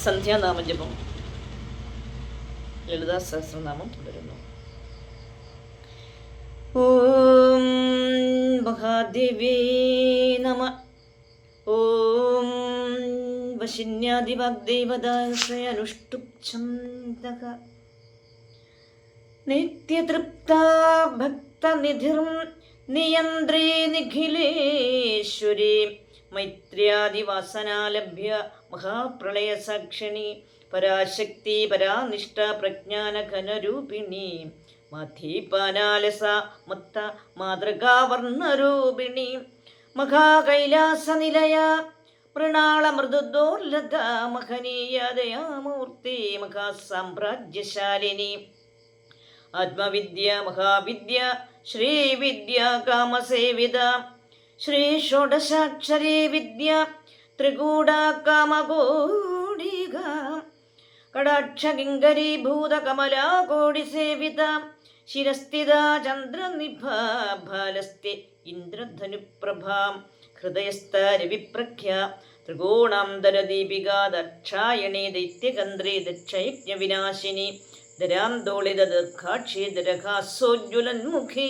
സന്ധ്യാനാമജപം. ലളിതാ സഹസ്രനാമം തുടരുന്നു. ഓം മഹാദേവേ നമ. ഓം വശിന്യാദിവാഗ്ദേവതാശ്രയനുഷ്ടുപ്ഛന്ദക നിത്യതൃപ്താ ഭക്തനിധിർ നിയന്ത്രേ നിഖിലേശ്വരി മൈത്ര്യാദിവാസനാലഭ്യ മഹാപ്രളയസാക്ഷിണി പരാശക്തി പരാനിഷ്ഠ പ്രജ്ഞാനഘനരൂപിണി മാധീപാനാലസ മത്ത മാതൃകാവർണ്ണരൂപിണി മഹാകൈലാസനിലയ മൃണാളമൃദുദോർലത മഹനീയ ദയാമൂർത്തി മഹാസാമ്രാജ്യശാലിനി ആത്മവിദ്യ മഹാവിദ്യ ശ്രീവിദ്യ കാമസേവിത ശ്രീ ഷോഡശാക്ഷരീ വിദ്യ ത്രികൂട കാമകോടിക കടാക്ഷകിങ്കരീഭൂത കമലാകോടിസേവിത ശിരസ്ഥിത ചന്ദ്രനിഭ ബാലസ്തി ഇന്ദ്രധനുപ്രഭാം ഹൃദയസ്ഥ രവിപ്രഖ്യ ത്രികോണാന്തരദീപിക ദക്ഷായണി ദൈത്യകന്ത്രി ദക്ഷയജ്ഞവിനാശിനി ദരാന്തോളിത ദീർഘാക്ഷി ദരഘാസോജ്വലന്മുഖി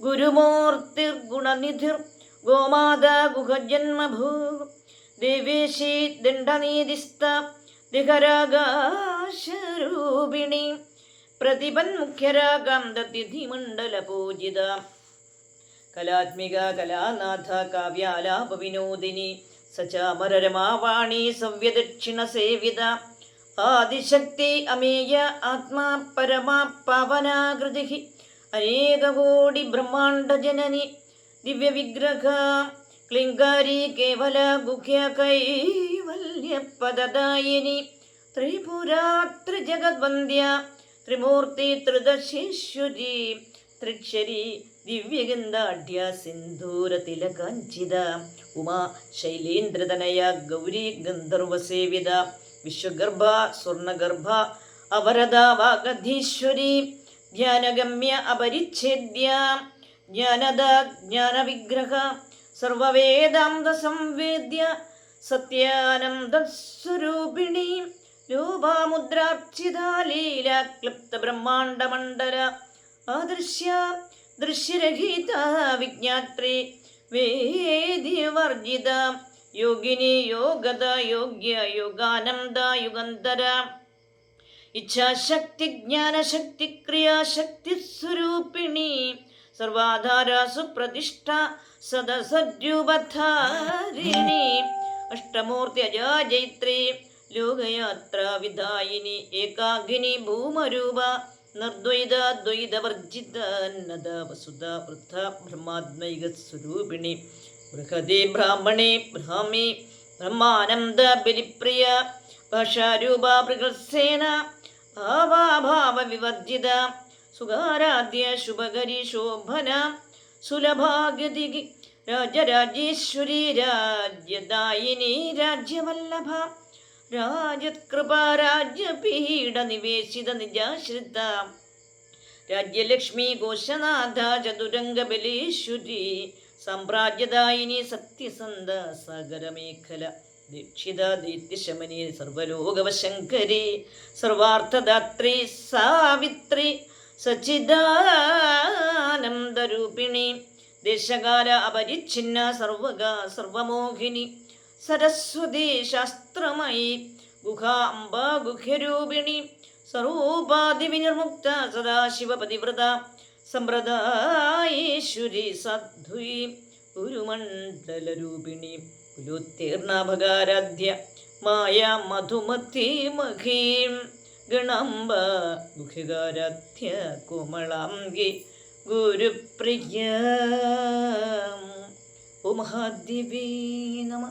ഗുരുമൂർത്തിർഗുണനിധിർ ഗോമാത ഗുഹജന്മഭൂ ദേവേശി ദണ്ഡനീതിസ്ഥ ദിഹരാകാശരൂപിണി പ്രതിപന്മുഖ്യരാഗാം ദതിഥിമണ്ഡല പൂജിത കലാത്മിക കലാനാഥ കാവ്യാലാപവിനോദിനി സചാമരരമാവാണി സവ്യദക്ഷിണ സേവിത ആദിശക്തി അമേയ ആത്മാ പരമാ പാവനാകൃതി അനേകകോടി ബ്രഹ്മാണ്ഡ ജനനി ദിവ്യവിഗ്രഹ ക്ലിങ്കാരി കേവല ഗുഹ്യ കൈവല്യപദദായിനി ത്രിപുരാ ത്രിജഗദ്വന്ദ്യ ത്രിമൂർത്തി ത്രിദശേശ്വരി ത്രിക്ഷരി ദിവ്യഗന്ധാഢ്യ സിന്ധൂരതിലകാഞ്ചിത ഉമാ ശൈലേന്ദ്രതനയ ഗൗരി ഗന്ധർവസേവിത വിശ്വഗർഭ സ്വർണഗർഭ അവരദ വാഗധീശ്വരി ധ്യാനഗമ്യ അപരിച്ഛേദ്യ ജ്ഞാനദ ജ്ഞാനവിഗ്രഹ സർവവേദാന്ത സംവേദ്യ സത്യാനന്ദസ്വരൂപിണി രൂപാമുദ്രാർച്ചിത ലീല ക്ലിപ്ത ബ്രഹ്മാണ്ഡമണ്ഡല ആദൃശ്യ ദൃശ്യരഹിത വിജ്ഞാത്രി വേദ്യവർജിത യോഗിനി യോഗത യോഗ്യ യോഗാനന്ദ യുഗന്ധര ഇച്ഛാശക്തി ജ്ഞാനശക്തി ക്രിയാശക്തി സ്വരൂപിണി സർവാധാര സുപ്രതിഷ്ഠ സദസദ്രൂപധാരിണി അഷ്ടമൂർത്തി അജാജൈത്രി ലോകയാത്ര വിധായിനി ഏകാഗ്നി ഭൂമരൂപ നിർദ്വൈത ദ്വൈതവർജിത നദ വസുധ വൃദ്ധ ബ്രഹ്മാത്മൈക സ്വരൂപിണി ബൃഹതി ബ്രാഹ്മണി ബ്രാഹ്മി ബ്രഹ്മാനന്ദ ബലിപ്രിയ ഭാഷാരൂപ ബൃഹത്സേന ഭാവാഭാവ വിവർജിത സുഖാരാധ്യ ശുഭകരി ശോഭന സുലഭാഗതി രാജരാജേശ്വരി രാജ്യദായിനി രാജ്യവല്ലഭ രാജകൃപ രാജ്യപീഠ നിവേശിത നിജാശ്രിത രാജ്യലക്ഷ്മി ഘോഷനാഥ ചതുരംഗ ബലേശ്വരി സാമ്രാജ്യദായിനി സത്യസന്ധ സാഗരമേഖല ദീക്ഷിത ദൈത്യശമനി സർവലോകവശങ്കരി സർവാർത്ഥദാത്രി സാവിത്രി സച്ചിദാനന്ദരൂപിണി ദേശകാല അപരിച്ഛിന്ന സർവക സർവമോഹിനി സരസ്വതി ശാസ്ത്രമയി ഗുഹാ അംബ ഗുഹ്യരൂപിണി സർവോപാധി വിനിർമുക്ത സദാശിവപതിവ്രത സമ്പ്രദായേശ്വരി സാധ്വി ഗുരുമണ്ഡലരൂപിണി കുലോത്തീർണാഭകാരാധ്യ മായ മധുമതി മഹീം ഗണാംബ ഗുഹ്യകാരാധ്യ കോമളാംഗി ഗുരുപ്രിയ. ഓ മഹാദേവേ നമ.